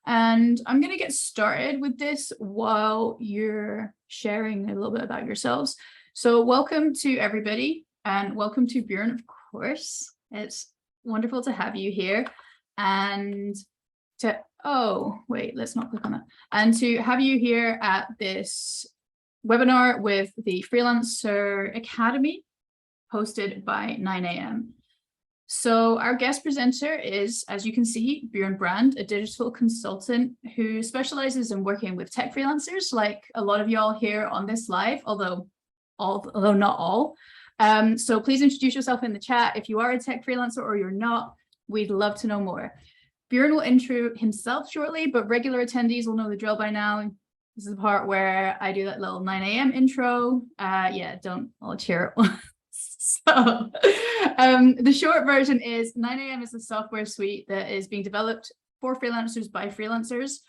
And I'm going to get started with this while you're sharing a little bit about yourselves. So welcome to everybody, and welcome to Björn, of course. It's wonderful to have you here, and to, oh, wait, let's not click on that. And to have you here at this webinar with the Freelancer Academy, hosted by 9 a.m. So our guest presenter is, as you can see, Björn Brand, a digital consultant who specializes in working with tech freelancers, like a lot of y'all here on this live, although not all. So please introduce yourself in the chat if you are a tech freelancer or you're not. We'd love to know more. Björn will intro himself shortly, but regular attendees will know the drill by now. This is the part where I do that little 9 a.m. intro. Yeah, don't all cheer. So the short version is 9 a.m. is a software suite that is being developed for freelancers by freelancers.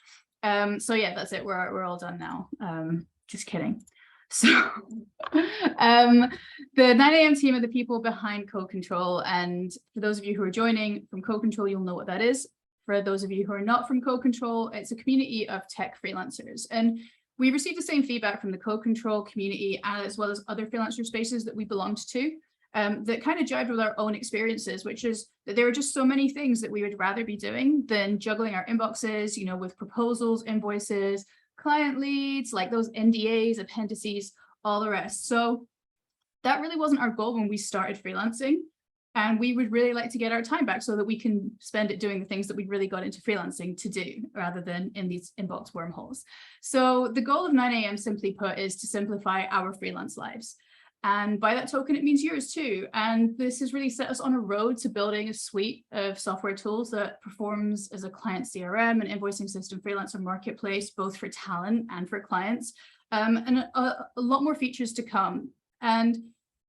So yeah, that's it. We're all done now. Just kidding. So the 9 a.m. team are the people behind Code Control. And for those of you who are joining from Code Control, you'll know what that is. For those of you who are not from Code Control, it's a community of tech freelancers. And we received the same feedback from the Code Control community, as well as other freelancer spaces that we belonged to, that kind of jived with our own experiences, which is that there are just so many things that we would rather be doing than juggling our inboxes, you know, with proposals, invoices, client leads, like those NDAs, appendices, all the rest. So that really wasn't our goal when we started freelancing. And we would really like to get our time back so that we can spend it doing the things that we really got into freelancing to do, rather than in these inbox wormholes. So the goal of 9 a.m. simply put is to simplify our freelance lives. And by that token, it means yours too. And this has really set us on a road to building a suite of software tools that performs as a client CRM and invoicing system freelancer marketplace, both for talent and for clients, and a lot more features to come. And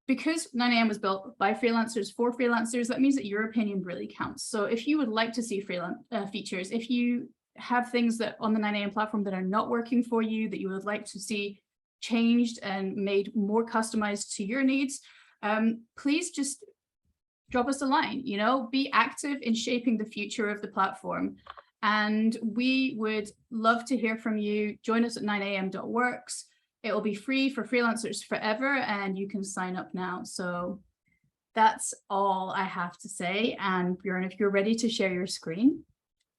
because 9 a.m. was built by freelancers for freelancers, that means that your opinion really counts. So if you would like to see freelance features, if you have things that on the 9 a.m. platform that are not working for you, that you would like to see changed and made more customized to your needs, please just drop us a line, you know, be active in shaping the future of the platform. And we would love to hear from you. Join us at 9am.works. It will be free for freelancers forever, and you can sign up now. So that's all I have to say. And Björn, if you're ready to share your screen,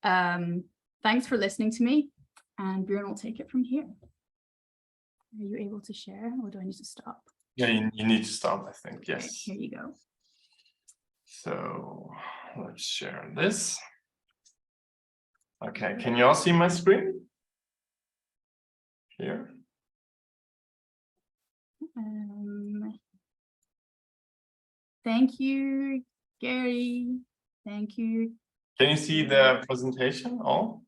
thanks for listening to me. And Björn will take it from here. Are you able to share, or do I need to stop? Yeah, you need to stop, I think, yes. Okay, here you go. So let's share this. Okay, can you all see my screen? Here. Thank you, Gary. Thank you. Can you see the presentation all?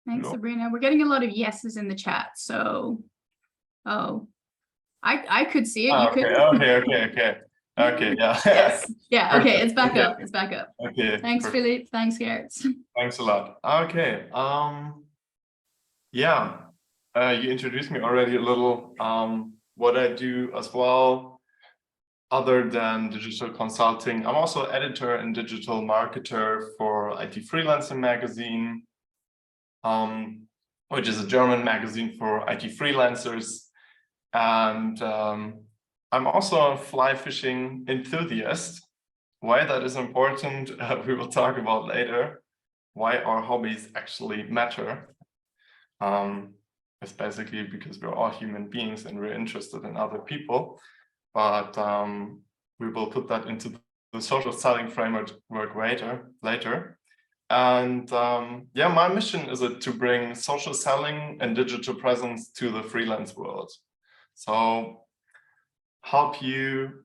Thanks, Sabrina. We're getting a lot of yeses in the chat. So, oh, I could see it. Oh, you okay, could. Okay, yeah. Yes. Yeah, okay, it's back Okay. up. It's back up. Okay. Thanks, Perfect. Philippe. Thanks, Garrett. Thanks a lot. Okay. Yeah. You introduced me already a little. What I do as well, other than digital consulting, I'm also editor and digital marketer for IT Freelancer magazine, which is a German magazine for IT freelancers. And I'm also a fly fishing enthusiast. Why that is important, we will talk about later. Why our hobbies actually matter. It's basically because we're all human beings and we're interested in other people. But we will put that into the social selling framework later. And yeah, my mission is to bring social selling and digital presence to the freelance world. So help you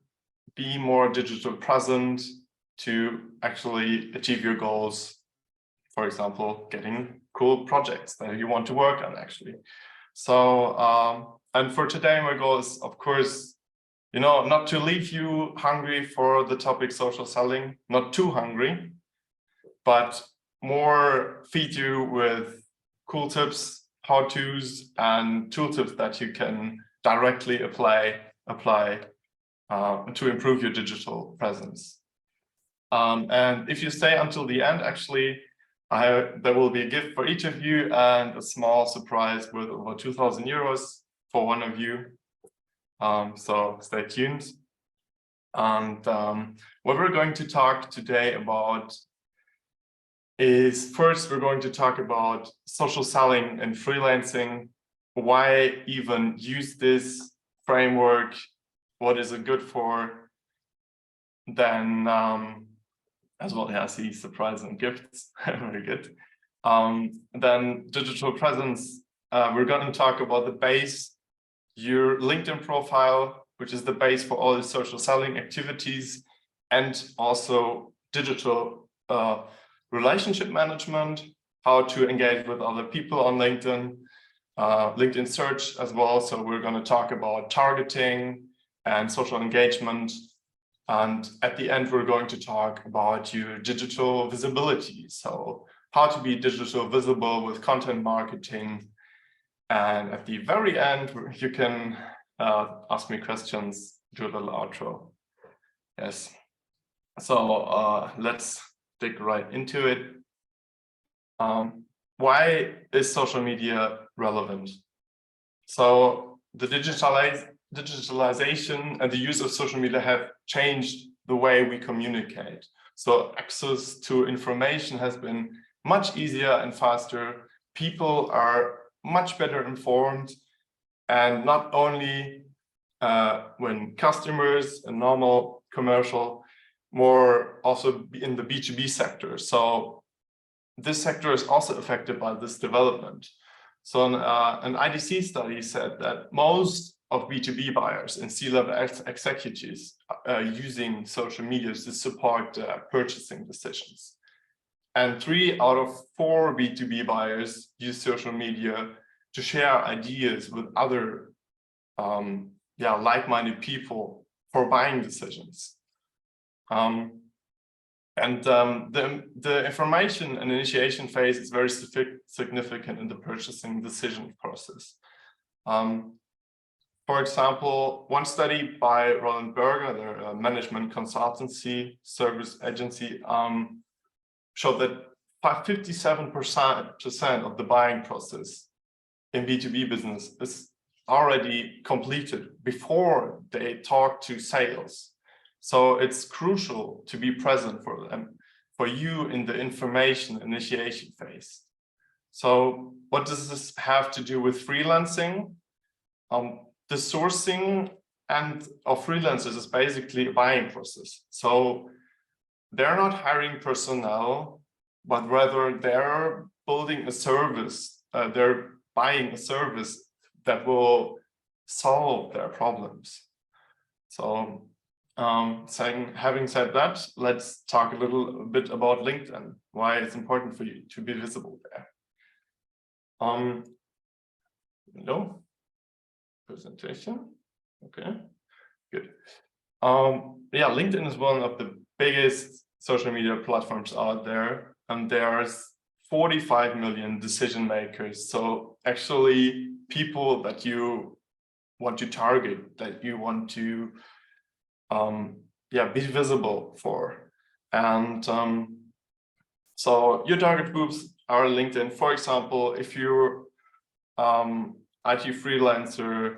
be more digital present to actually achieve your goals. For example, getting cool projects that you want to work on actually. So, and for today, my goal is, of course, you know, not to leave you hungry for the topic social selling, not too hungry, but more feed you with cool tips, how-tos, and tooltips that you can directly apply to improve your digital presence. And if you stay until the end, actually, there will be a gift for each of you and a small surprise worth over 2,000 euros for one of you. So stay tuned. And what we're going to talk today about is, first, we're going to talk about social selling and freelancing, why even use this framework, what is it good for, then as well, yeah, see surprise and gifts, very good. Then digital presence, we're going to talk about the base, your LinkedIn profile, which is the base for all the social selling activities, and also digital relationship management, how to engage with other people on LinkedIn, LinkedIn search as well. So we're going to talk about targeting and social engagement. And at the end, we're going to talk about your digital visibility. So how to be digital visible with content marketing. And at the very end, you can ask me questions, do a little outro. Yes. So let's dig right into it. Why is social media relevant? So the digitalization and the use of social media have changed the way we communicate. So access to information has been much easier and faster. People are much better informed, and not only when customers and normal commercial, more also in the B2B sector. So this sector is also affected by this development. So an IDC study said that most of B2B buyers and C-level executives are using social media to support purchasing decisions. And 3 out of 4 B2B buyers use social media to share ideas with other like-minded people for buying decisions. The information and initiation phase is very significant in the purchasing decision process. For example, one study by Roland Berger, their management consultancy service agency, showed that 57% of the buying process in B2B business is already completed before they talk to sales. So it's crucial to be present for them, for you in the information initiation phase. So what does this have to do with freelancing? The sourcing of freelancers is basically a buying process. So they're not hiring personnel, but rather they're building a service. They're buying a service that will solve their problems. So having said that, let's talk a little bit about LinkedIn, why it's important for you to be visible there. No presentation. Okay, good. LinkedIn is one of the biggest social media platforms out there, and there's 45 million decision makers. So actually people that you want to target, that you want to be visible for. And so your target groups are LinkedIn. For example, if you're IT freelancer,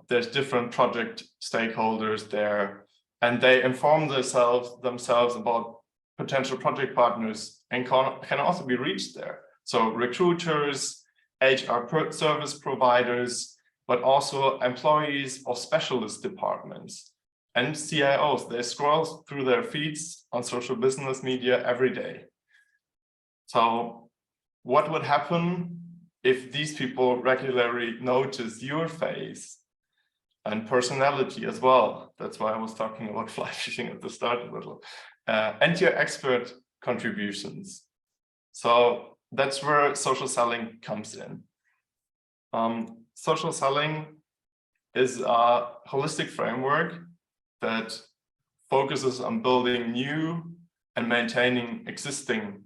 there's different project stakeholders there, and they inform themselves about potential project partners and can also be reached there. So recruiters, HR service providers, but also employees of specialist departments and CIOs. They scroll through their feeds on social business media every day. So what would happen if these people regularly notice your face and personality as well? That's why I was talking about fly fishing at the start a little. And your expert contributions. So that's where social selling comes in. Social selling is a holistic framework that focuses on building new and maintaining existing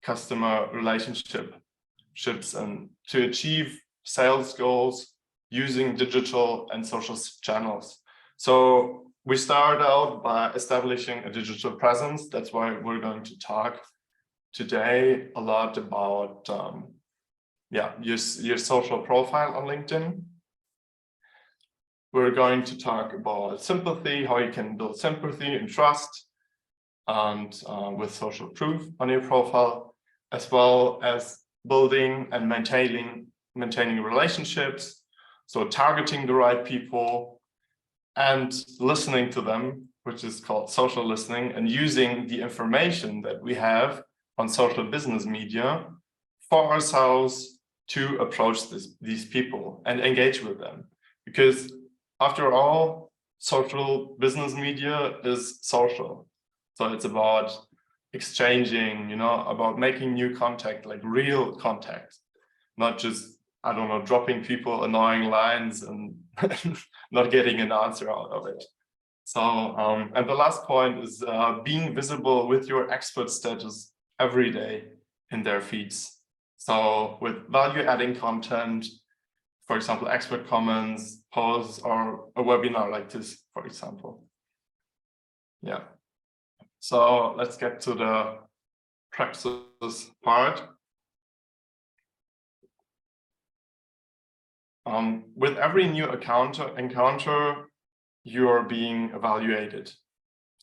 customer relationships and to achieve sales goals using digital and social channels. So we start out by establishing a digital presence. That's why we're going to talk today a lot about your social profile on LinkedIn. We're going to talk about sympathy, how you can build sympathy and trust, and with social proof on your profile, as well as building and maintaining relationships, so targeting the right people and listening to them, which is called social listening, and using the information that we have on social business media for ourselves to approach these people and engage with them. Because after all, social business media is social. So it's about exchanging, about making new contact, like real contact, not just, I don't know, dropping people annoying lines and not getting an answer out of it. So, and the last point is being visible with your expert status every day in their feeds. So with value-adding content, for example, expert comments, posts, or a webinar like this, for example. Yeah. So let's get to the practices part. With every new encounter, you're being evaluated.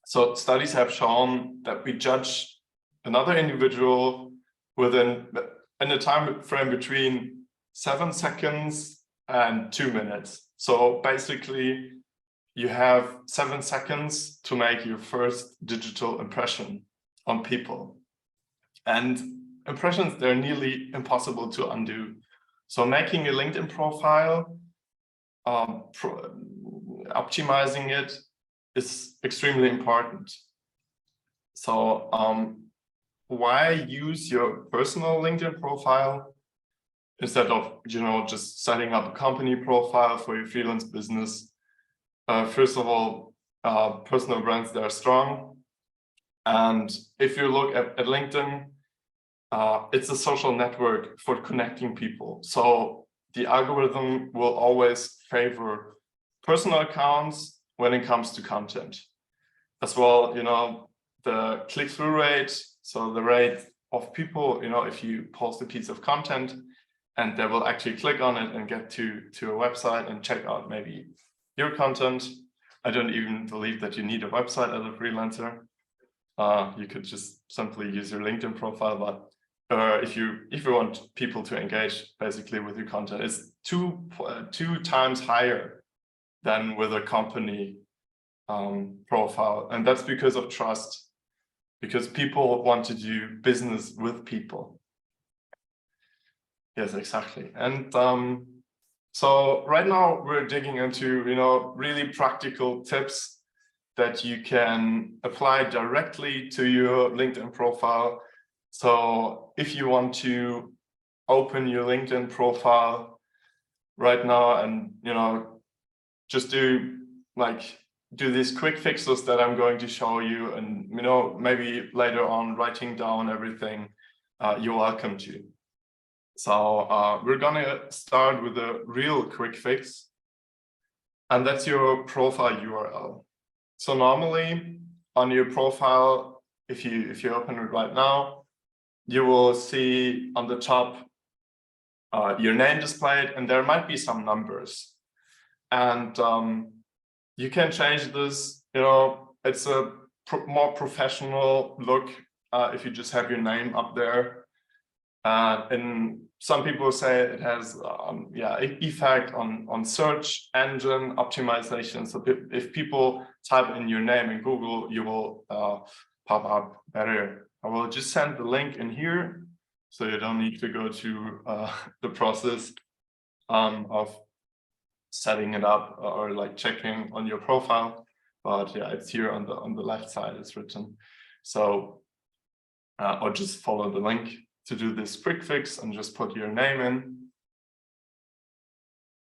So studies have shown that we judge another individual in a time frame between 7 seconds and 2 minutes. So basically, you have 7 seconds to make your first digital impression on people. And impressions, they're nearly impossible to undo. So making a LinkedIn profile, optimizing it is extremely important. So why use your personal LinkedIn profile instead of, just setting up a company profile for your freelance business? First of all, personal brands, they're strong. And if you look at LinkedIn, it's a social network for connecting people. So the algorithm will always favor personal accounts when it comes to content. As well, the click-through rate, so the rate of people, if you post a piece of content and they will actually click on it and get to a website and check out maybe your content. I don't even believe that you need a website as a freelancer. You could just simply use your LinkedIn profile, but if you want people to engage basically with your content, it's two times higher than with a company profile, and that's because of trust, because people want to do business with people. Yes, exactly. And so right now we're digging into really practical tips that you can apply directly to your LinkedIn profile. So if you want to open your LinkedIn profile right now and just do these quick fixes that I'm going to show you, and maybe later on writing down everything, you're welcome to. So we're gonna start with a real quick fix, and that's your profile URL. So normally on your profile, if you open it right now, you will see on the top your name displayed, and there might be some numbers. And you can change this. It's a more professional look if you just have your name up there. And some people say it has an effect on search engine optimization. So if people type in your name in Google, you will pop up better. I will just send the link in here, so you don't need to go to the process of setting it up or checking on your profile. But yeah, it's here on the left side, it's written. So or just follow the link to do this quick fix and just put your name in.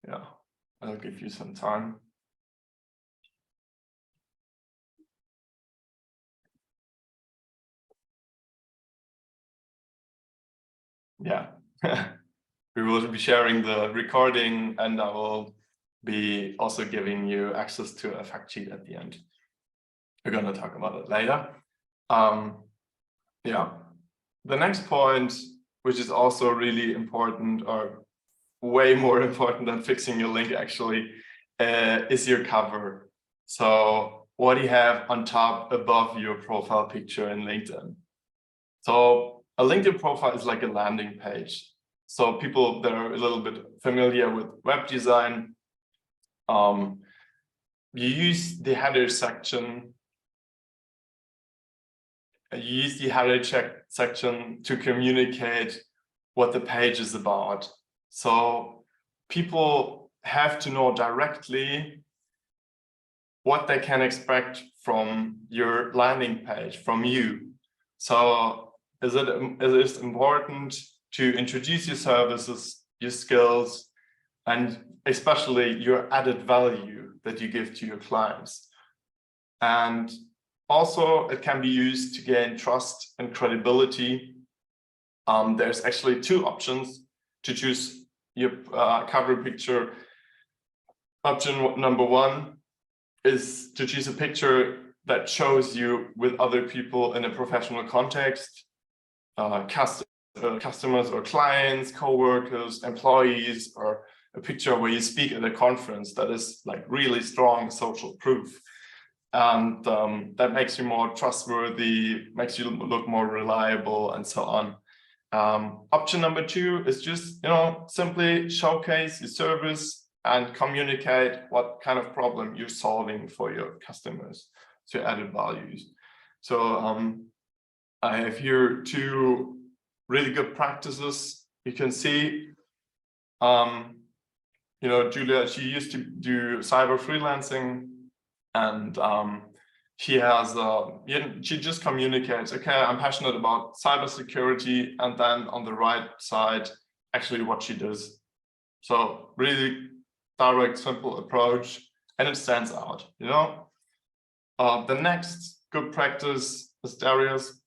Yeah, I'll give you some time. Yeah, we will be sharing the recording, and I will be also giving you access to a fact sheet at the end. We're going to talk about it later. Yeah, the next point, which is also really important, or way more important than fixing your link actually, is your cover. So what do you have on top above your profile picture in LinkedIn? So a LinkedIn profile is like a landing page. So people that are a little bit familiar with web design, you use the header section. You use the header section to communicate what the page is about. So people have to know directly what they can expect from your landing page, from you. So it is important to introduce your services, your skills, and especially your added value that you give to your clients. And also, it can be used to gain trust and credibility. There's actually two options to choose your cover picture. Option number one is to choose a picture that shows you with other people in a professional context, customers or clients, co-workers, employees, or a picture where you speak at a conference that is like really strong social proof. And that makes you more trustworthy, makes you look more reliable, and so on. Option number two is just, simply showcase your service and communicate what kind of problem you're solving for your customers, so added values. So I have here two really good practices. You can see, Julia, she used to do cyber freelancing. And she just communicates, okay, I'm passionate about cybersecurity, and then on the right side, actually what she does. So really direct, simple approach, and it stands out, The next good practice is Darius.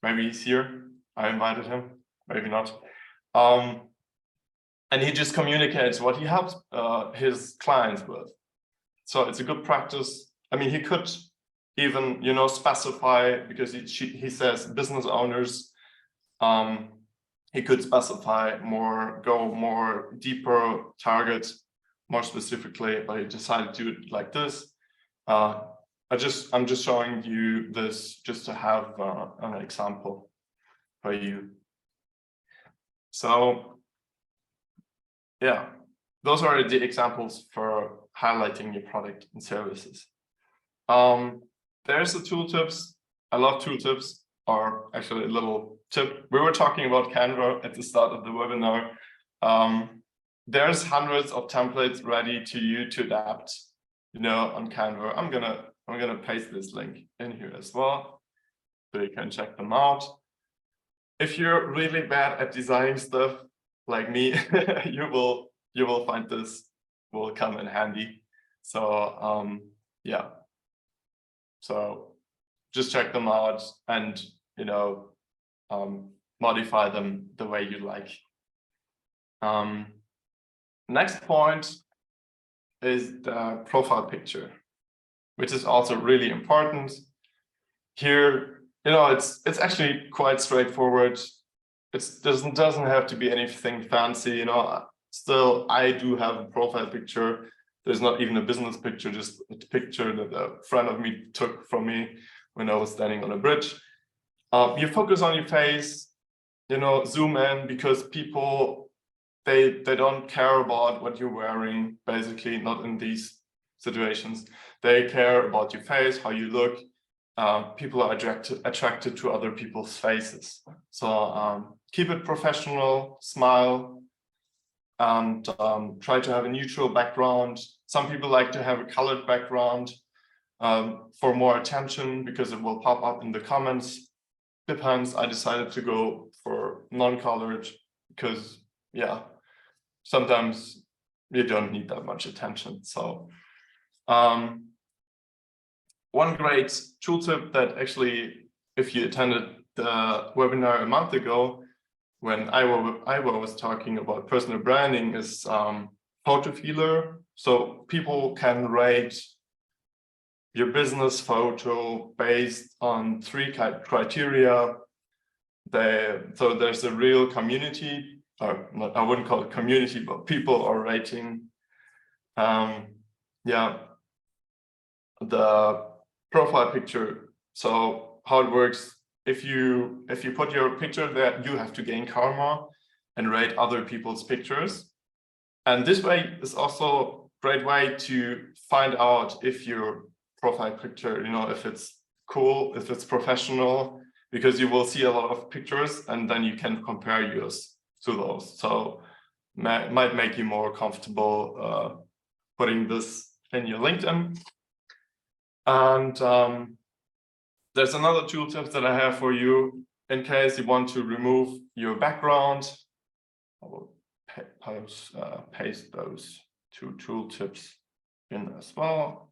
Maybe he's here. I invited him, maybe not. And he just communicates what he helps his clients with. So it's a good practice. I mean, he could even, specify, because he says business owners, he could specify more, go more deeper, target more specifically, but he decided to do it like this. I'm just showing you this just to have an example for you. So yeah, those are the examples for highlighting your product and services. There's the tooltips. I love tooltips, or actually a little tip. We were talking about Canva at the start of the webinar. There's hundreds of templates ready to you to adapt, on Canva. I'm gonna paste this link in here as well, so you can check them out. If you're really bad at designing stuff like me, you will find this will come in handy. So yeah. So just check them out and modify them the way you like. Next point is the profile picture, which is also really important. Here, it's actually quite straightforward. It doesn't have to be anything fancy, Still, I do have a profile picture. There's not even a business picture, just a picture that a friend of me took from me when I was standing on a bridge. You focus on your face, zoom in, because people, they don't care about what you're wearing, basically, not in these situations. They care about your face, how you look. People are attracted to other people's faces. So keep it professional, smile, and try to have a neutral background. Some people like to have a colored background for more attention, because it will pop up in the comments. Depends. I decided to go for non-colored because, yeah, sometimes you don't need that much attention. So one great tooltip that actually, if you attended the webinar a month ago, when I was talking about personal branding, is photo feeler. So people can rate your business photo based on 3 criteria. So there's a real community, or not, I wouldn't call it community, but people are rating. Yeah, the profile picture. So how it works, if you put your picture there, you have to gain karma and rate other people's pictures. And this way is also a great way to find out if your profile picture, if it's cool, if it's professional, because you will see a lot of pictures and then you can compare yours to those. So might make you more comfortable putting this in your LinkedIn. And there's another tooltip that I have for you in case you want to remove your background. I will paste those 2 tooltips in as well.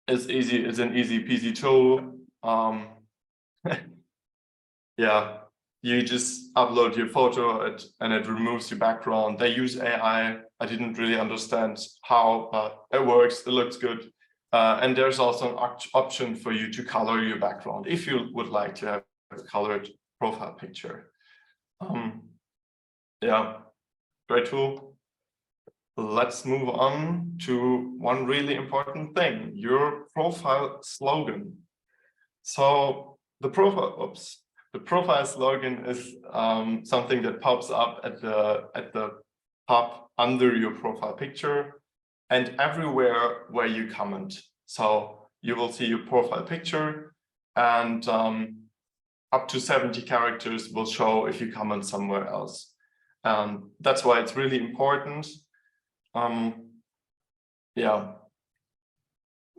It's easy. It's an easy peasy tool. Yeah, you just upload your photo and it removes your background. They use AI. I didn't really understand how it works. It looks good. And there's also an option for you to color your background if you would like to have a colored profile picture. Yeah, great tool. Let's move on to one really important thing, your profile slogan. So the profile slogan is something that pops up at the top under your profile picture and everywhere where you comment. So you will see your profile picture, and up to 70 characters will show if you comment somewhere else. That's why it's really important. Yeah.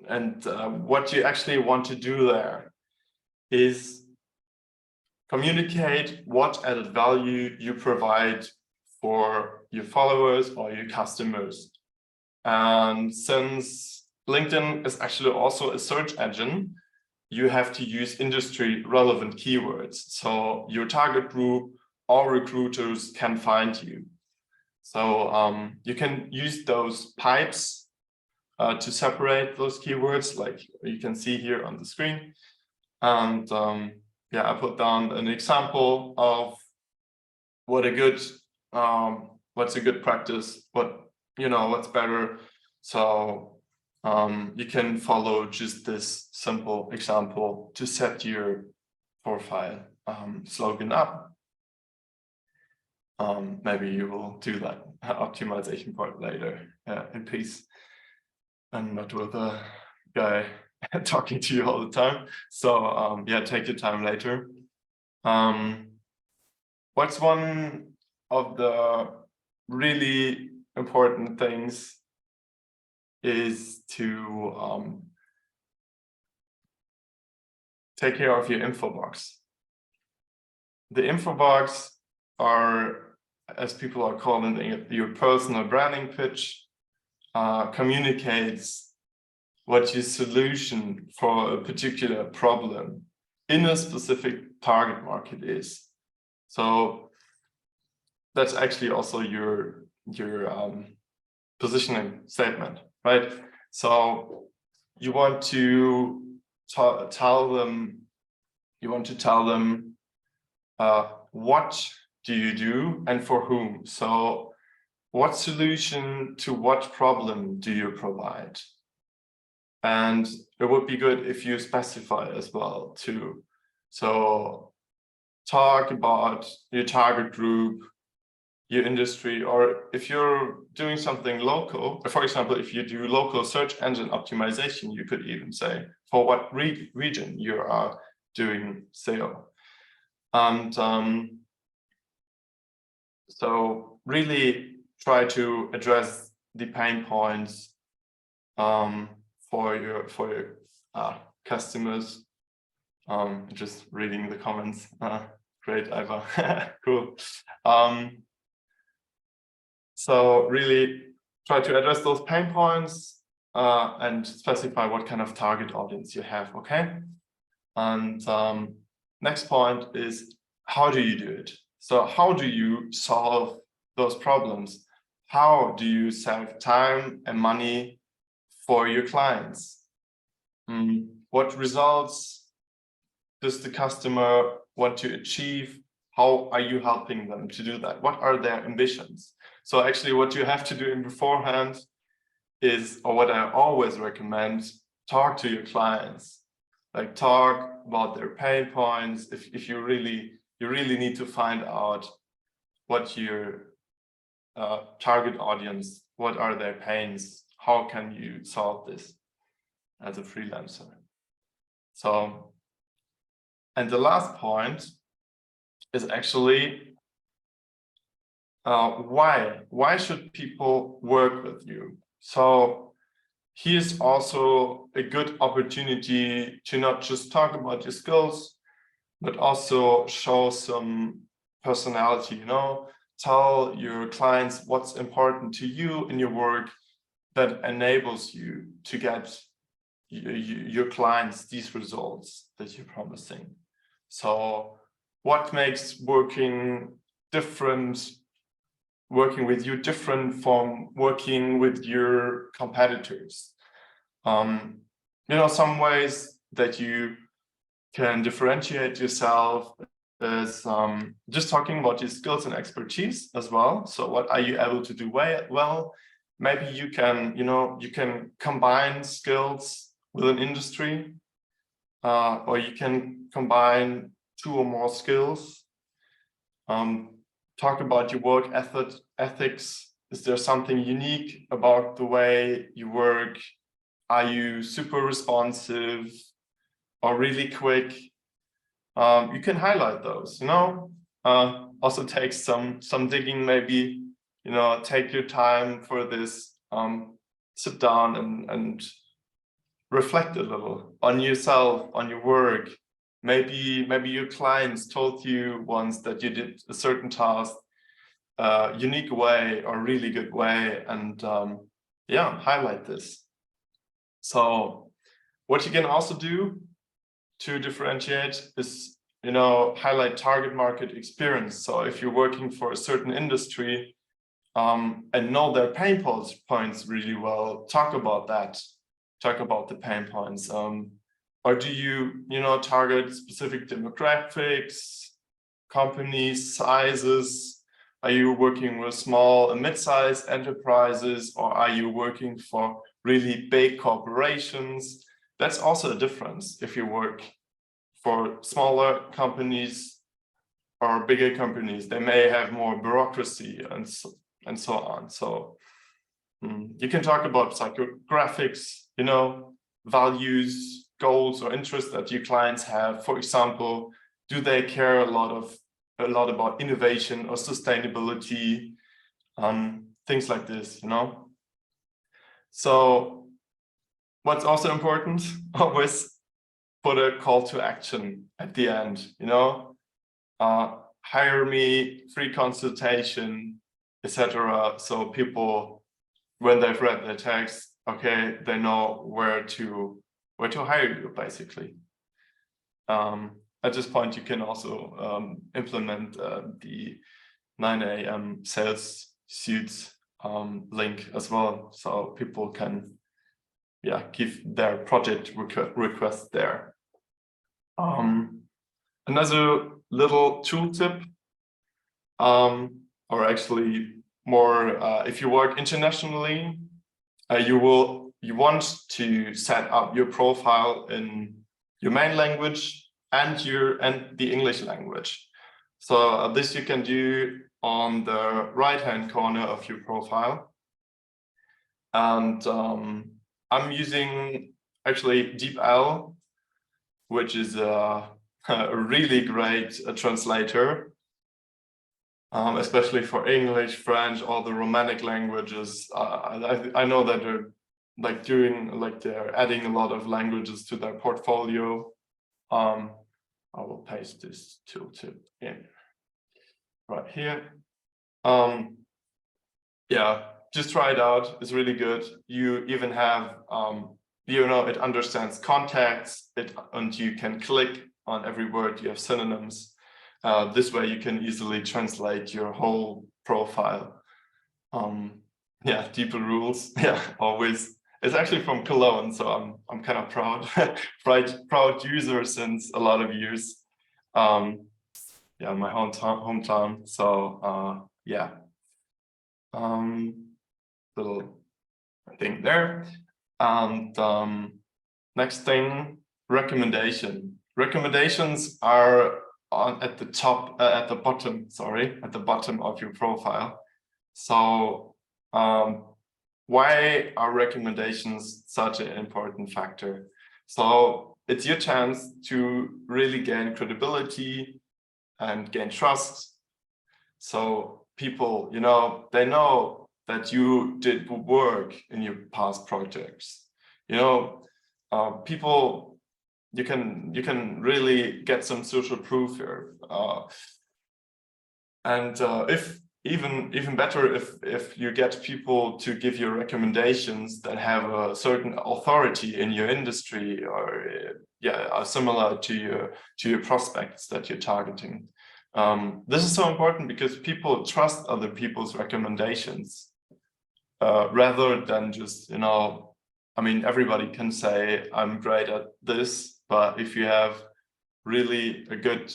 And what you actually want to do there is communicate what added value you provide for your followers or your customers. And since LinkedIn is actually also a search engine, you have to use industry relevant keywords. So your target group or recruiters can find you. So you can use those pipes to separate those keywords, like you can see here on the screen. And yeah, I put down an example of what a good, what's a good practice, what's better. So you can follow just this simple example to set your profile slogan up. Maybe you will do that optimization part later in peace and not with a guy talking to you all the time. So yeah, take your time later. What's one of the really important things is to take care of your info box. The info box are, as people are calling it, your personal branding pitch, communicates what your solution for a particular problem in a specific target market is. So that's actually also your positioning statement, right? So you want to tell them what do you do and for whom. So what solution to what problem do you provide? And it would be good if you specify as well too. So talk about your target group, your industry, or if you're doing something local, for example, if you do local search engine optimization, you could even say for what region you are doing SEO. And so really try to address the pain points for your customers. Just reading the comments. Great, Iva. Cool. So really try to address those pain points and specify what kind of target audience you have, okay? And next point is, how do you do it? So how do you solve those problems? How do you save time and money for your clients? What results does the customer want to achieve? How are you helping them to do that? What are their ambitions? So actually what you have to do in beforehand is, or what I always recommend, talk to your clients. Like talk about their pain points. If you really need to find out what your target audience, what are their pains? How can you solve this as a freelancer? So, and the last point is actually why should people work with you? So here's also a good opportunity to not just talk about your skills, but also show some personality, you know, tell your clients what's important to you in your work that enables you to get your clients these results that you're promising. So what makes working with you different from working with your competitors? You know, some ways that you can differentiate yourself is just talking about your skills and expertise as well. So what are you able to do well? Maybe you can, you know, you can combine skills with an industry, or you can combine 2 or more skills. Talk about your work ethics. Is there something unique about the way you work? Are you super responsive or really quick? You can highlight those, you know. Also takes some digging, maybe, you know, take your time for this. Sit down and reflect a little on yourself, on your work. Maybe your clients told you once that you did a certain task unique way or really good way, and yeah, highlight this. So what you can also do to differentiate is, you know, highlight target market experience. So if you're working for a certain industry and know their pain points really well, talk about that. Talk about the pain points. Or do you know, target specific demographics, companies, sizes? Are you working with small and mid-sized enterprises, or are you working for really big corporations? That's also a difference. If you work for smaller companies or bigger companies, they may have more bureaucracy and so on. So you can talk about psychographics, you know, values, goals, or interests that your clients have. For example, do they care a lot about innovation or sustainability? Things like this, you know. So what's also important, always put a call to action at the end, you know. Hire me, free consultation, etc. So people, when they've read the text, okay, they know where to hire you, basically. At this point, you can also implement the 9 a.m. sales suits link as well, so people can, yeah, give their project request there. Another little tooltip, or actually more, if you work internationally, you want to set up your profile in your main language and the English language. So this you can do on the right-hand corner of your profile. And I'm using actually DeepL, which is a really great translator, especially for English, French, all the Romanic languages. I know that they're adding a lot of languages to their portfolio. I will paste this tooltip in right here. Yeah, just try it out. It's really good. You even have, you know, it understands context, and you can click on every word. You have synonyms. This way you can easily translate your whole profile. Yeah, deeper rules. Yeah, always. It's actually from Cologne, so I'm kind of proud, proud user since a lot of years. Yeah, my hometown. So yeah, little thing there. And next thing, recommendation. Recommendations are at the top, at the bottom. Sorry, at the bottom of your profile. So why are recommendations such an important factor? So it's your chance to really gain credibility and gain trust. So people, you know, they know that you did work in your past projects. You know, people, you can really get some social proof here. And if even better if you get people to give you recommendations that have a certain authority in your industry, or yeah, are similar to your prospects that you're targeting. This is so important because people trust other people's recommendations rather than just, you know, I mean, everybody can say I'm great at this, but if you have really a good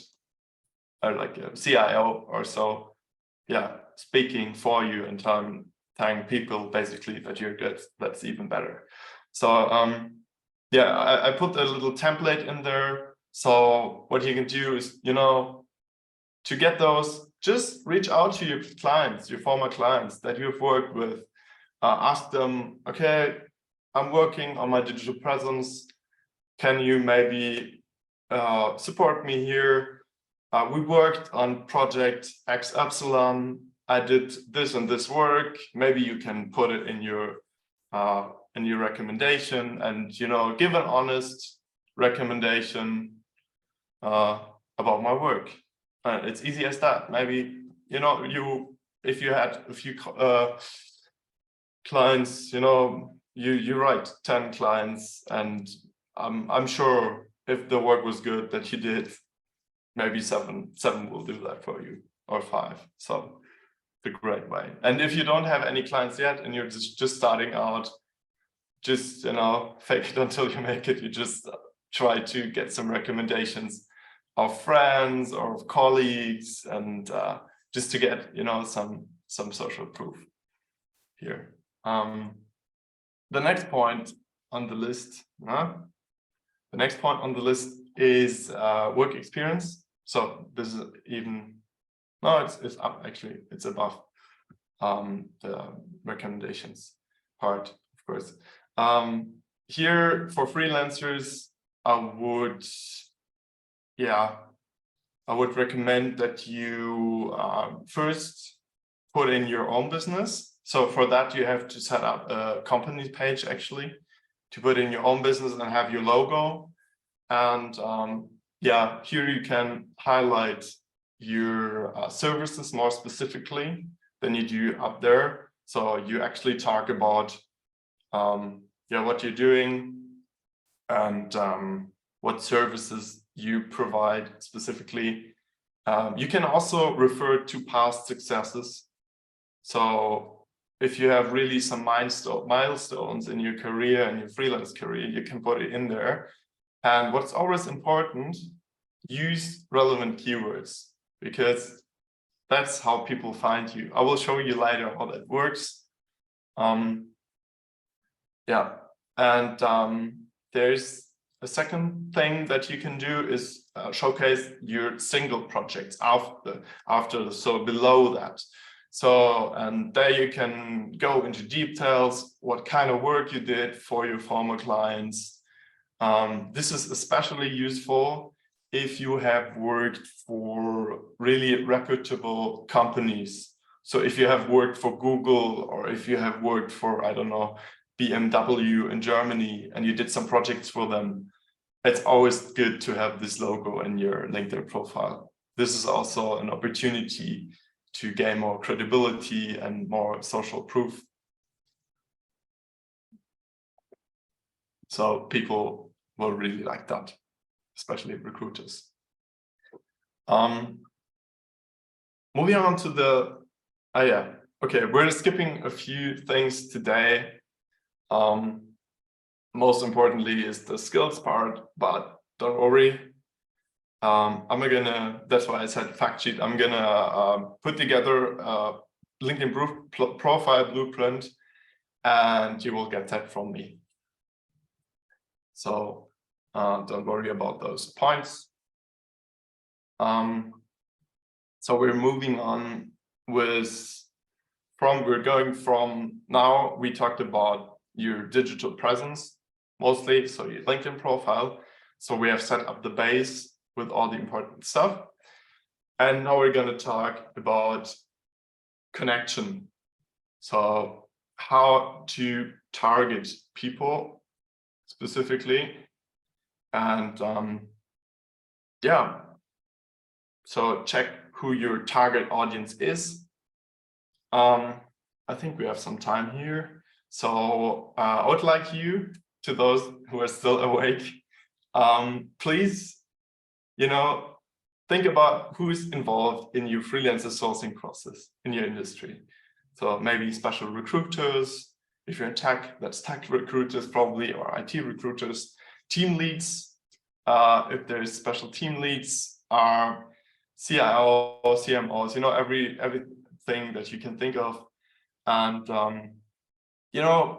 like a CIO or so, yeah, speaking for you and telling people basically that you're good, that's even better. So yeah, I put a little template in there. So what you can do is, you know, to get those, just reach out to your clients, your former clients that you've worked with. Ask them, okay, I'm working on my digital presence. Can you maybe support me here? We worked on project X Epsilon. I did this and this work. Maybe you can put it in your recommendation, and, you know, give an honest recommendation about my work. It's easy as that. Maybe, you know, if you had a few clients, you know, you write 10 clients, and I'm sure if the work was good that you did, maybe seven will do that for you, or 5. So it's a great way. And if you don't have any clients yet and you're just starting out, just, you know, fake it until you make it. You just try to get some recommendations of friends or of colleagues, and just to get, you know, some social proof here. The next point on the list, is work experience. So this is even, no, it's up, actually, it's above the recommendations part, of course. Here for freelancers, I would recommend that you first put in your own business. So for that, you have to set up a company page, actually, to put in your own business and have your logo. And yeah, here you can highlight your services more specifically than you do up there. So you actually talk about what you're doing and what services you provide specifically. You can also refer to past successes. So if you have really some milestones in your career and your freelance career, you can put it in there. And what's always important, use relevant keywords, because that's how people find you. I will show you later how that works. There's a second thing that you can do is showcase your single projects after, so below that. So, and there you can go into details, what kind of work you did for your former clients. This is especially useful if you have worked for really reputable companies. So if you have worked for Google, or if you have worked for, I don't know, BMW in Germany, and you did some projects for them, it's always good to have this logo in your LinkedIn profile. This is also an opportunity to gain more credibility and more social proof. So people will really like that, especially recruiters. Moving on to the Oh yeah. Okay, we're skipping a few things today. Most importantly is the skills part, but don't worry. That's why I said fact sheet. I'm gonna put together a LinkedIn profile blueprint, and you will get that from me. So don't worry about those points. So we're moving on we're going from now, we talked about your digital presence mostly, so your LinkedIn profile. So we have set up the base with all the important stuff. And now we're going to talk about connection. So how to target people specifically. And yeah, so check who your target audience is. I think we have some time here. So I would like you, to those who are still awake, please, think about who is involved in your freelancer sourcing process in your industry. So maybe special recruiters. If you're in tech, that's tech recruiters probably, or IT recruiters, team leads. If there's special team leads, CIO, CMOs, everything that you can think of, and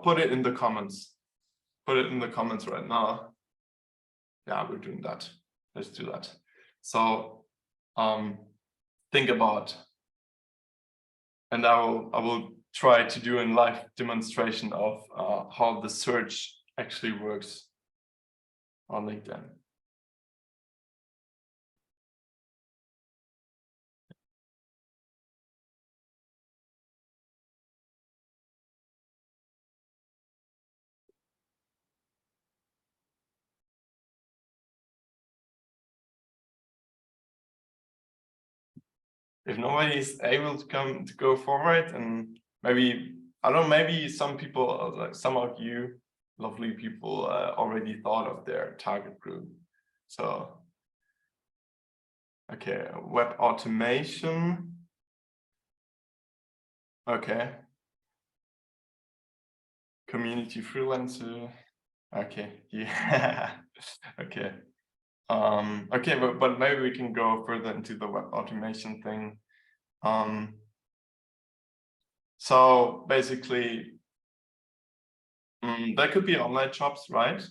put it in the comments. Put it in the comments right now. Yeah, we're doing that. Let's do that. So think about, and I will try to do a live demonstration of how the search actually works on LinkedIn. If nobody is able to go forward, and maybe, I don't know, maybe some people, like some of you lovely people, already thought of their target group. So, okay, web automation. Okay. Community freelancer. Okay, yeah. Okay. Okay, but maybe we can go further into the web automation thing. So basically, that could be online shops, right?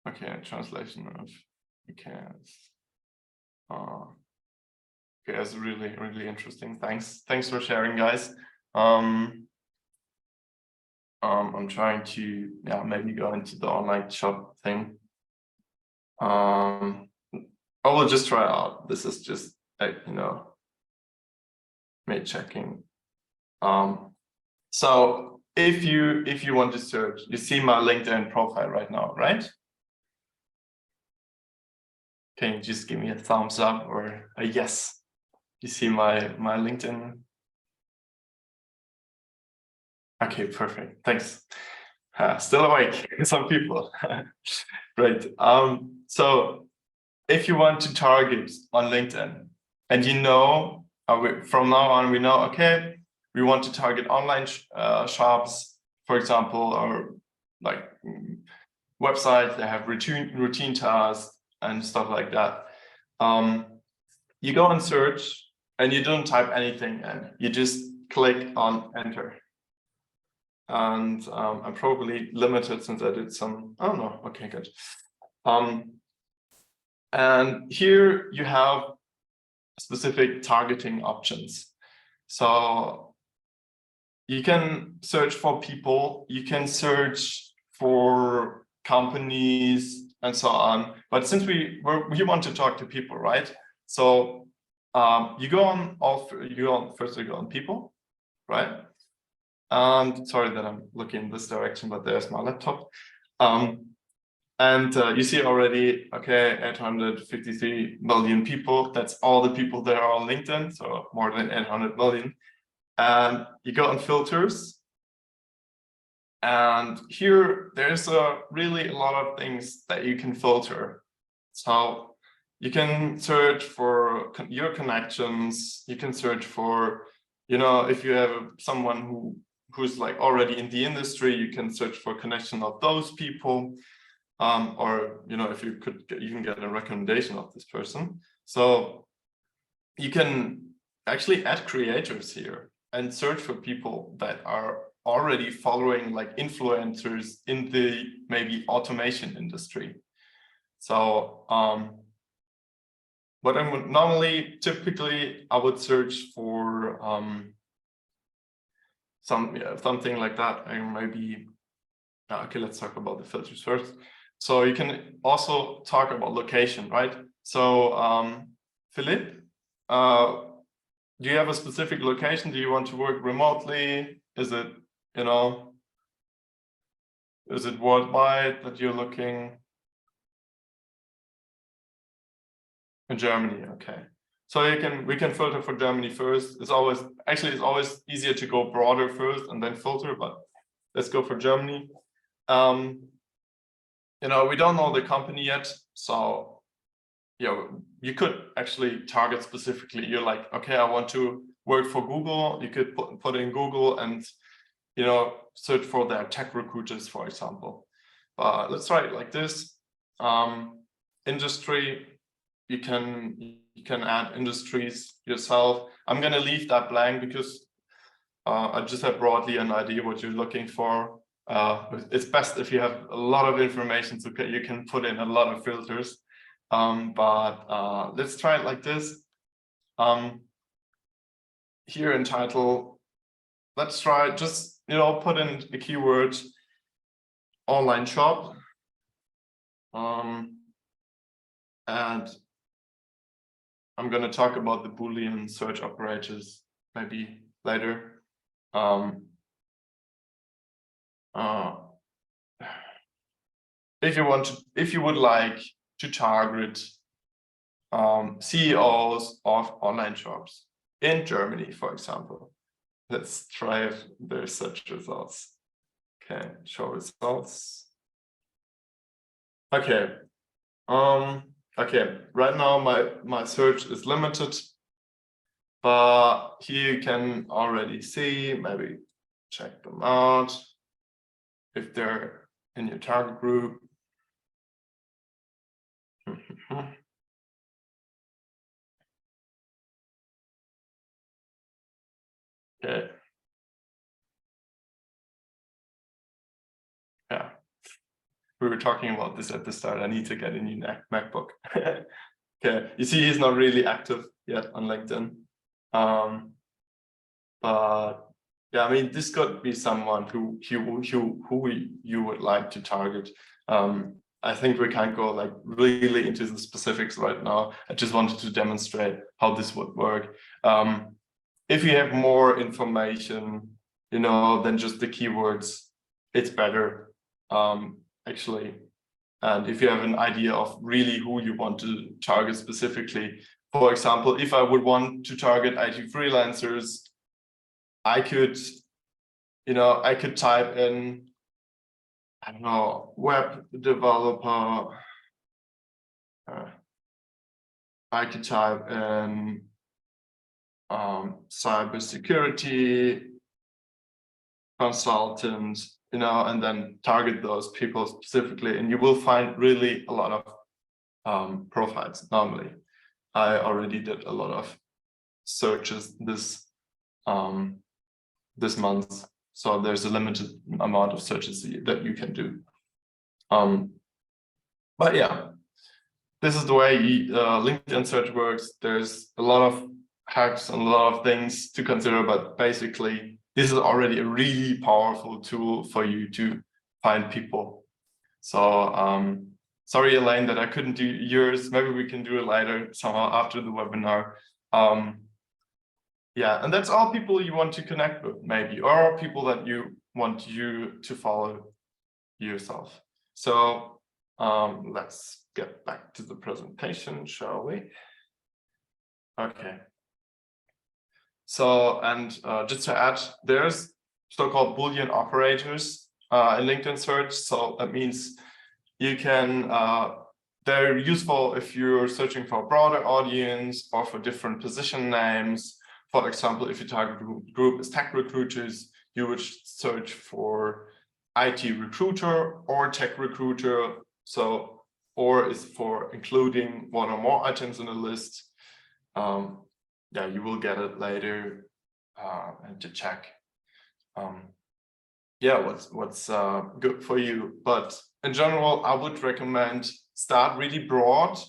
Okay, translation of okay. Okay, that's really, really interesting. Thanks for sharing, guys. I'm trying to maybe go into the online shop thing. I will just try out. This is just me checking. So if you want to search, you see my LinkedIn profile right now, right? Can you just give me a thumbs up or a yes? You see my LinkedIn. Okay, perfect. Thanks. Still awake, some people. Great. So if you want to target on LinkedIn, and from now on, we know, okay, we want to target online shops, for example, or like websites that have routine tasks and stuff like that. You go and search, and you don't type anything in. You just click on enter. And I'm probably limited since I did some. Oh no, okay, good. And here you have specific targeting options. So you can search for people, you can search for companies and so on. But since we want to talk to people, right? So you go on people, right? And sorry that I'm looking in this direction, but there's my laptop. And you see already, okay, 853 million people. That's all the people that are on LinkedIn, so more than 800 million. And you go on filters. And here, there's really a lot of things that you can filter. So you can search for your connections. You can search for, you know, if you have someone who's like already in the industry, you can search for connection of those people. Or, you know, if you could even get a recommendation of this person. So you can actually add creators here and search for people that are already following like influencers in the maybe automation industry. So what I would normally, typically, I would search for something like that. And maybe, okay, let's talk about the filters first. So you can also talk about location, right? So Philippe, do you have a specific location? Do you want to work remotely? Is it, you know, is it worldwide that you're looking? In Germany, okay. So we can filter for Germany first. It's always easier to go broader first and then filter, but let's go for Germany. You know, we don't know the company yet, so you know, you could actually target specifically. You're like, okay, I want to work for Google. You could put in Google and, you know, search for their tech recruiters, for example. But let's try it like this. Industry, you can add industries yourself. I'm gonna leave that blank because I just have broadly an idea what you're looking for. It's best if you have a lot of information so you can put in a lot of filters. But let's try it like this. Here in title, let's try just, you know, put in a keyword online shop. And I'm going to talk about the Boolean search operators maybe later. If you would like to target CEOs of online shops in Germany, for example, let's try their search results. Okay, show results. Okay. Okay, right now my search is limited, but here you can already see, maybe check them out if they're in your target group. Okay. Yeah. We were talking about this at the start. I need to get a new MacBook. Okay, you see he's not really active yet on LinkedIn. But yeah, I mean, this could be someone who you would like to target. I think we can't go like really into the specifics right now. I just wanted to demonstrate how this would work. If you have more information, you know, than just the keywords, it's better, actually. And if you have an idea of really who you want to target specifically, for example, if I would want to target IT freelancers, I could, you know, I could type in, I don't know, web developer. I could type in cybersecurity consultant, you know, and then target those people specifically, and you will find really a lot of profiles. Normally, I already did a lot of searches this month, so there's a limited amount of searches that you can do. But yeah, this is the way LinkedIn search works. There's a lot of hacks and a lot of things to consider, but basically this is already a really powerful tool for you to find people. So sorry, Elaine, that I couldn't do yours. Maybe we can do it later somehow after the webinar. Yeah, and that's all people you want to connect with, maybe, or people that you want you to follow yourself. So let's get back to the presentation, shall we? Okay. So, and just to add, there's so-called Boolean operators in LinkedIn search. So that means you can they're useful if you're searching for a broader audience or for different position names. For example, if your target group is tech recruiters, you would search for IT recruiter or tech recruiter. So, or is for including one or more items in a list. Yeah, you will get it later and to check. Yeah, what's good for you. But in general, I would recommend start really broad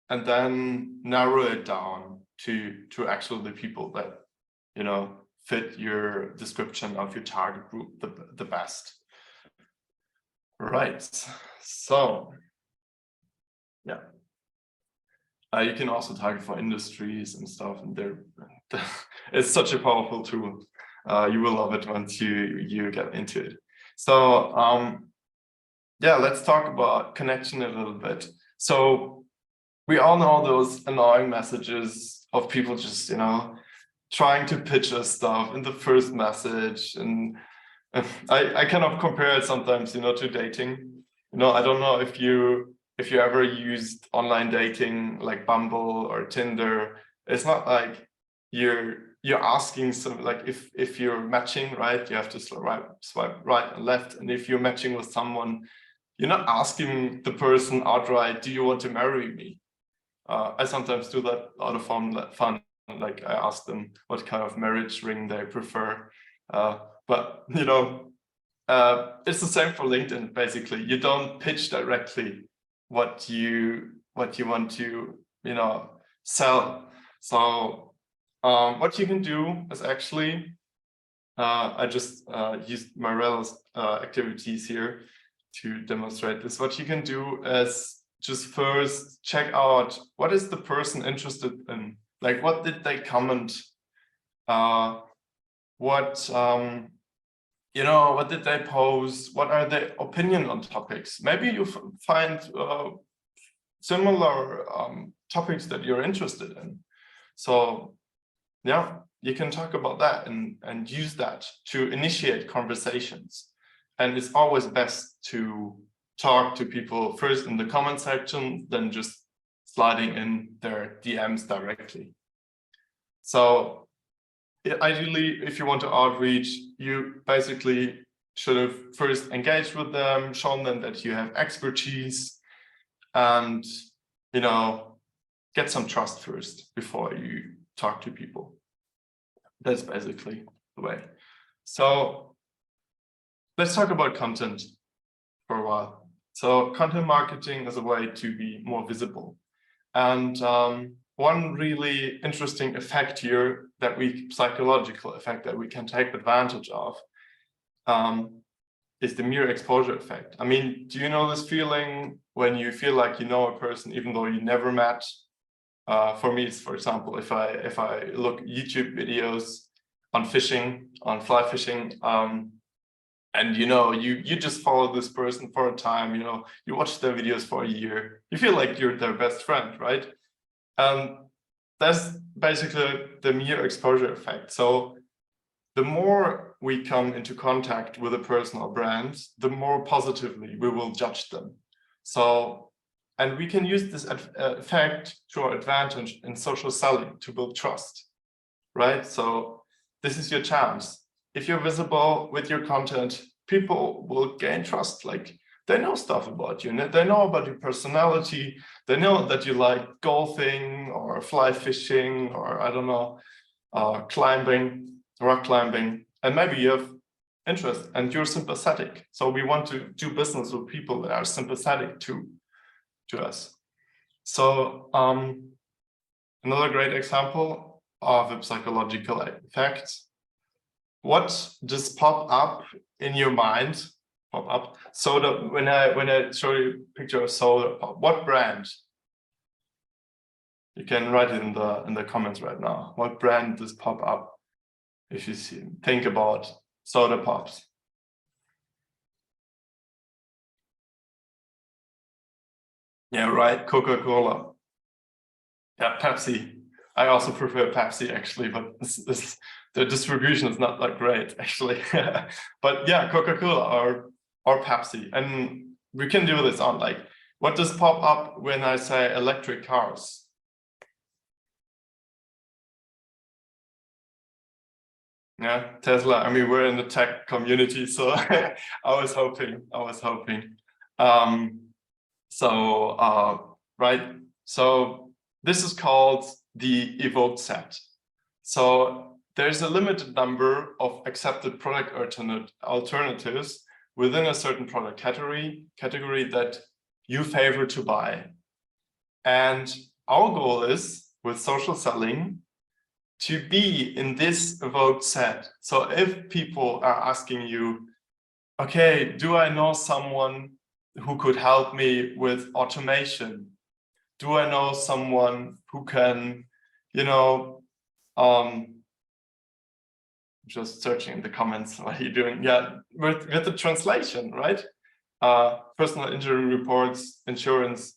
and then narrow it down to actually the people that, you know, fit your description of your target group the best. Right. So, yeah. You can also target for industries and stuff, and it's such a powerful tool. You will love it once you get into it. So yeah, let's talk about connection a little bit. So we all know those annoying messages of people just, you know, trying to pitch us stuff in the first message, and I kind of compare it sometimes, you know, to dating. You know, I don't know if you ever used online dating like Bumble or Tinder. It's not like you're asking some, like if you're matching, right, you have to swipe right and left, and if you're matching with someone, you're not asking the person outright, do you want to marry me? I sometimes do that out of fun. Like I ask them what kind of marriage ring they prefer. But you know, it's the same for LinkedIn. Basically, you don't pitch directly what you want to, you know, sell. So what you can do is actually, I just used Marella's activities here to demonstrate this. What you can do is just first check out what is the person interested in, like what did they comment, you know, what did they post, what are their opinion on topics. Maybe you find similar topics that you're interested in. So yeah, you can talk about that and use that to initiate conversations. And it's always best to talk to people first in the comment section, then just sliding in their DMs directly. So ideally, if you want to outreach, you basically should have first engaged with them, shown them that you have expertise, and, you know, get some trust first before you talk to people. That's basically the way. So let's talk about content for a while. So content marketing is a way to be more visible. And one really interesting effect here psychological effect that we can take advantage of is the mere exposure effect. I mean, do you know this feeling when you feel like you know a person even though you never met? For me, it's, for example, if I look YouTube videos on fishing, on fly fishing, and you know, you just follow this person for a time, you know, you watch their videos for a year, you feel like you're their best friend, right? That's basically the mere exposure effect. So the more we come into contact with a person or brand, the more positively we will judge them. So, and we can use this effect to our advantage in social selling to build trust, right? So this is your chance. If you're visible with your content, people will gain trust. Like, they know stuff about you, they know about your personality, they know that you like golfing or fly fishing or, I don't know, climbing, rock climbing, and maybe you have interest and you're sympathetic. So we want to do business with people that are sympathetic to us. So another great example of a psychological effect. What does pop up in your mind? Pop up. Soda. When I show you a picture of soda pop, what brand? You can write it in the comments right now. What brand does pop up if you think about soda pops? Yeah, right. Coca-Cola. Yeah, Pepsi. I also prefer Pepsi actually, but the distribution is not that great actually. But yeah, Coca-Cola or Pepsi, and we can do this on like What does pop up when I say electric cars? Yeah, Tesla. I mean, we're in the tech community, so I was hoping. Right. So this is called the evoked set. So there's a limited number of accepted product alternatives within a certain product category that you favor to buy. And our goal is, with social selling, to be in this evoked set. So if people are asking you, okay, do I know someone who could help me with automation? Do I know someone who can, just searching in the comments, what are you doing? Yeah, with the translation, right? Personal injury reports, insurance,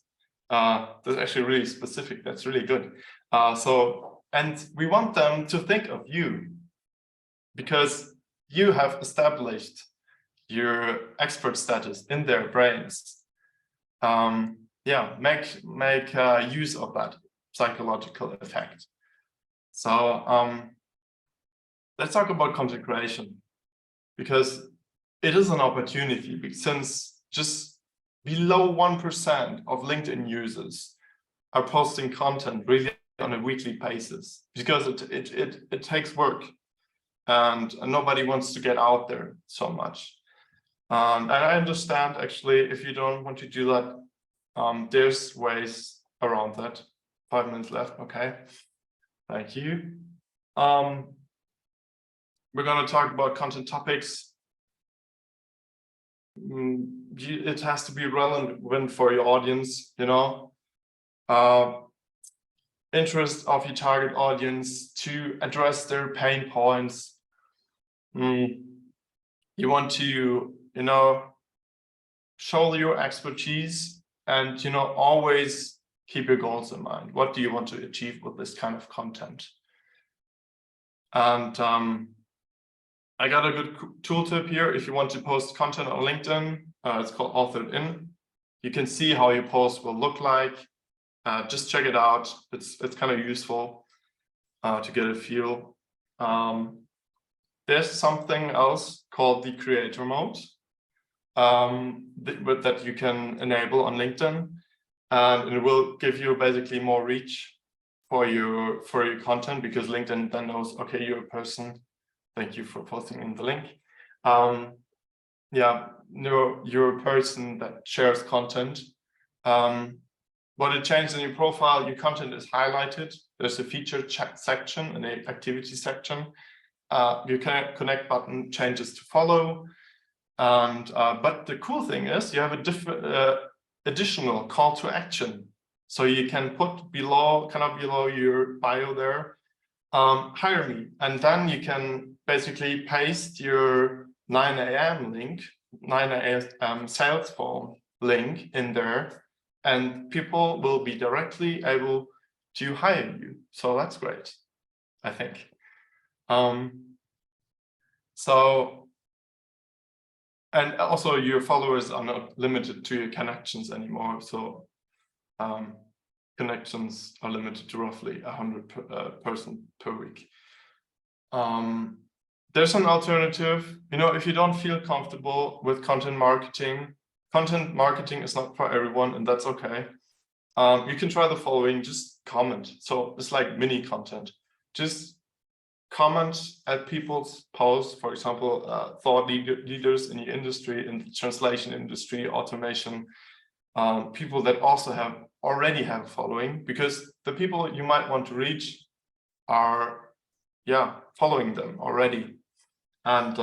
that's actually really specific. That's really good. And we want them to think of you because you have established your expert status in their brains. Make use of that psychological effect. So let's talk about content creation, because it is an opportunity, since just below 1% of LinkedIn users are posting content really on a weekly basis, because it takes work and nobody wants to get out there so much. And I understand, actually, if you don't want to do that, there's ways around that. 5 minutes left. Okay, thank you. We're going to talk about content topics. It has to be relevant for your audience, interest of your target audience, to address their pain points. You want to, show your expertise, and, always keep your goals in mind. What do you want to achieve with this kind of content? And I got a good tooltip here. If you want to post content on LinkedIn, it's called Authored In. You can see how your post will look like. Just check it out. It's kind of useful to get a feel. There's something else called the creator mode that you can enable on LinkedIn, and it will give you basically more reach for your content, because LinkedIn then knows, okay, you're a person. Thank you for posting in the link. You're a person that shares content. What it changes in your profile, your content is highlighted. There's a featured section and an activity section. Your connect button changes to follow. And but the cool thing is you have a different additional call to action. So you can put below your bio there, hire me, and then you can basically paste your 9 a.m. link, 9 a.m. sales form link in there, and people will be directly able to hire you. So that's great, I think. And also your followers are not limited to your connections anymore. So connections are limited to roughly 100 person per week. There's an alternative. If you don't feel comfortable with content marketing is not for everyone, and that's okay. You can try the following: just comment. So it's like mini content. Just comment at people's posts, for example, thought leaders in your industry, in the translation industry, automation, people that also already have a following, because the people you might want to reach are following them already. And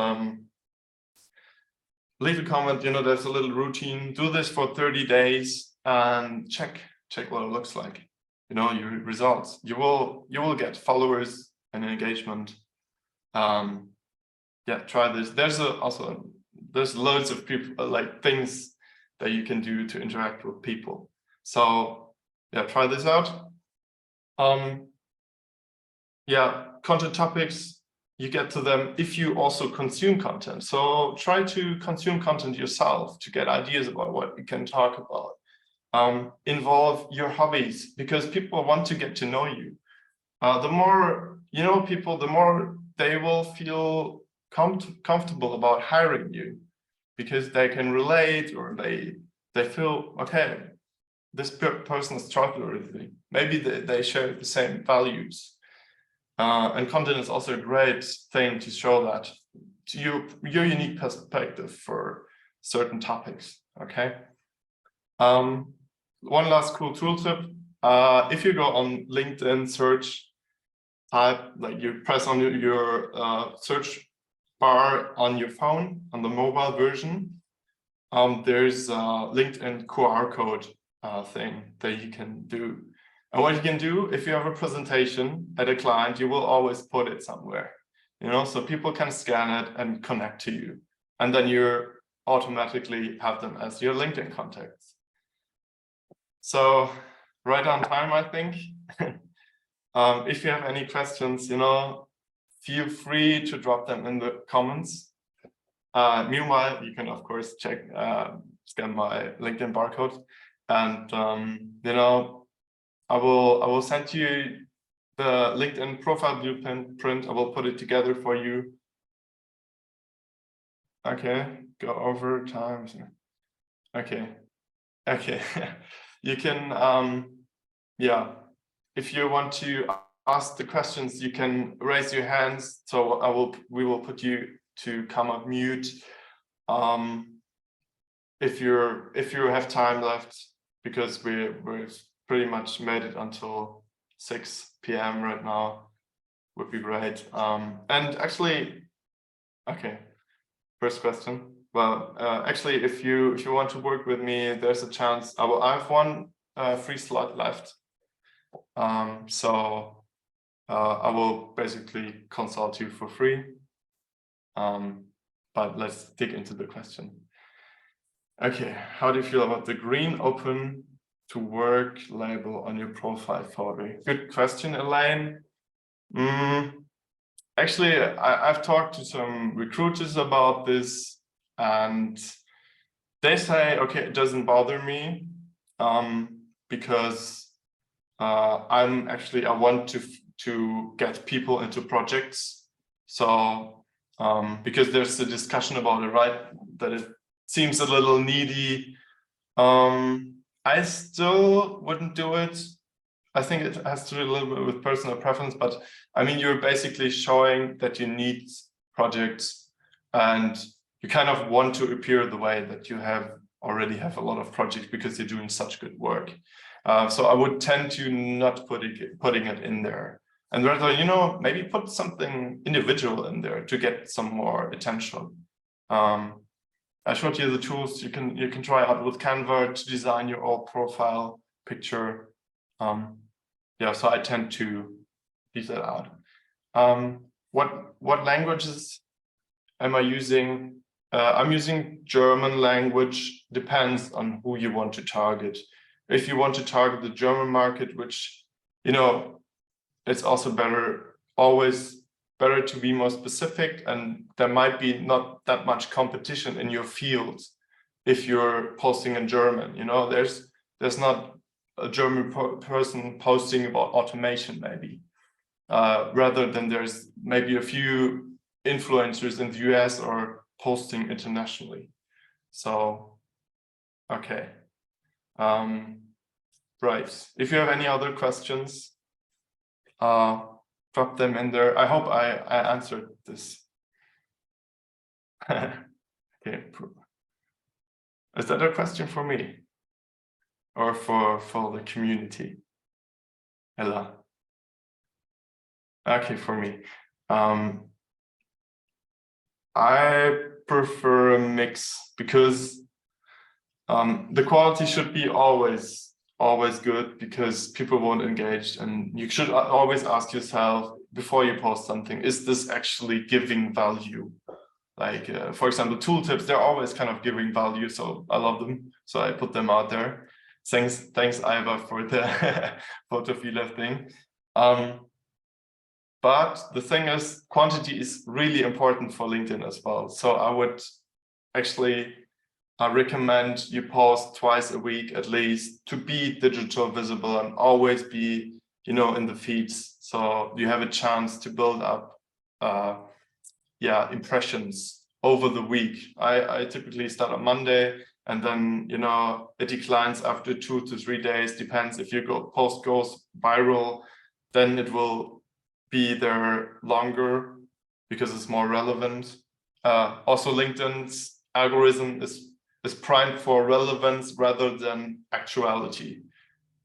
leave a comment. There's a little routine. Do this for 30 days and check what it looks like. Your results. You will get followers and engagement. Try this. There's loads of people, like things that you can do to interact with people. So try this out. Content topics, you get to them if you also consume content. So try to consume content yourself to get ideas about what you can talk about. Involve your hobbies, because people want to get to know you. The more you know people, the more they will feel comfortable about hiring you, because they can relate, or they feel, okay, this person is trustworthy. Maybe they share the same values. And content is also a great thing to show that to your unique perspective for certain topics. Okay. One last cool tool tip. If you go on LinkedIn, search, type, like you press on your search bar on your phone, on the mobile version, there's a LinkedIn QR code thing that you can do. And what you can do, if you have a presentation at a client, you will always put it somewhere, so people can scan it and connect to you. And then you automatically have them as your LinkedIn contacts. So right on time, I think. If you have any questions, feel free to drop them in the comments. Meanwhile, you can of course scan my LinkedIn barcode, and I will send you the LinkedIn profile blueprint. I will put it together for you. Okay, go over time. Okay. You can, if you want to ask the questions, you can raise your hands. So we will put you to come up mute. If you have time left, because we've pretty much made it until 6 p.m. right now, would be great. And actually, okay, first question. Well, actually, if you want to work with me, there's a chance. I have one free slot left. So I will basically consult you for free. But let's dig into the question. Okay, how do you feel about the green open to work label on your profile photo? Good question, Elaine. Actually, I've talked to some recruiters about this, and they say, okay, it doesn't bother me, because I want to get people into projects. So because there's a discussion about it, right, that it seems a little needy. I still wouldn't do it. I think it has to do a little bit with personal preference, but I mean, you're basically showing that you need projects, and you kind of want to appear the way that you already have a lot of projects because you're doing such good work. So I would tend to not putting it in there, and rather, maybe put something individual in there to get some more attention. I showed you the tools you can try out with Canva to design your own profile picture. So I tend to leave that out. What languages am I using? I'm using German language. Depends on who you want to target. If you want to target the German market, which, it's also always better to be more specific, and there might be not that much competition in your field if you're posting in German. There's not a German person posting about automation, maybe, rather than there's maybe a few influencers in the US or posting internationally. So, okay. Right. If you have any other questions, drop them in there. I hope I answered this. Okay. Is that a question for me? Or for the community? Ella? Okay, for me. I prefer a mix, because the quality should be always good, because people won't engage, and you should always ask yourself before you post something, is this actually giving value? Like, for example, Tooltips, they're always kind of giving value, so I love them, so I put them out there. Thanks, Iva, for the photo feeder thing. But the thing is, quantity is really important for LinkedIn as well. So I would actually I recommend you post twice a week at least to be digital visible and always be, you know, in the feeds. So you have a chance to build up, impressions over the week. I typically start on Monday, and then, you know, it declines after 2 to 3 days. Depends if your post goes viral, then it will be there longer because it's more relevant. Also, LinkedIn's algorithm is primed for relevance rather than actuality,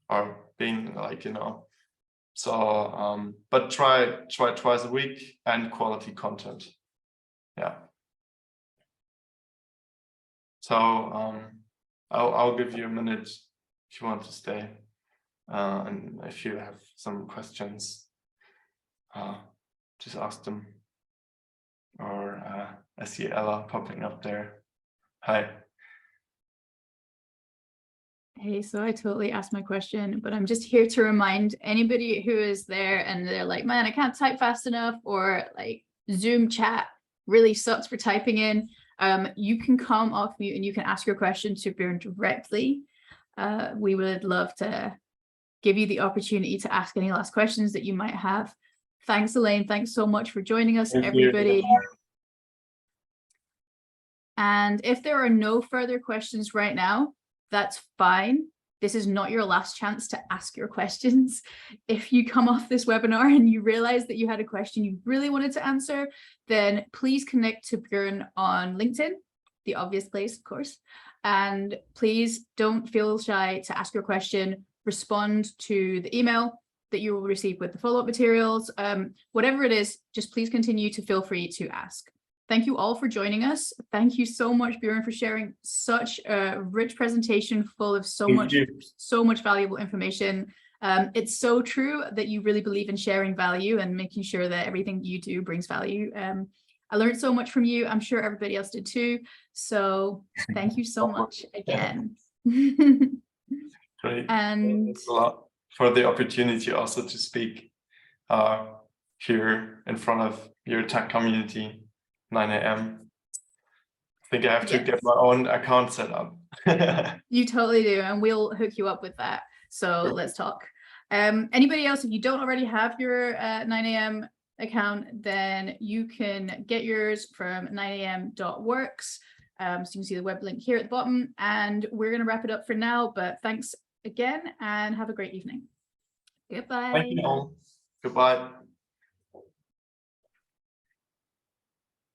or being like, you know. So, but try twice a week and quality content. Yeah. So I'll give you a minute if you want to stay, and if you have some questions, just ask them. Or I see Ella popping up there. Hi. Hey, so I totally asked my question, but I'm just here to remind anybody who is there and they're like, man, I can't type fast enough, or like Zoom chat really sucks for typing in. You can come off mute and you can ask your question to Björn directly. We would love to give you the opportunity to ask any last questions that you might have. Thanks, Elaine. Thanks so much for joining us, everybody. And if there are no further questions right now, that's fine. This is not your last chance to ask your questions. If you come off this webinar and you realize that you had a question you really wanted to answer, then please connect to Björn on LinkedIn, the obvious place, of course. And please don't feel shy to ask your question. Respond to the email that you will receive with the follow-up materials. Whatever it is, just please continue to feel free to ask. Thank you all for joining us. Thank you so much, Björn, for sharing such a rich presentation full of so much valuable information. It's so true that you really believe in sharing value and making sure that everything you do brings value. I learned so much from you. I'm sure everybody else did too. So thank you so much again. Great. And thanks a lot for the opportunity also to speak here in front of your tech community. 9 a.m. I think I have to get my own account set up. You totally do, and we'll hook you up with that. So let's talk. Anybody else, if you don't already have your 9 a.m. account, then you can get yours from 9am.works. So you can see the web link here at the bottom, and we're going to wrap it up for now, but thanks again and have a great evening. Goodbye. Thank you all. Goodbye.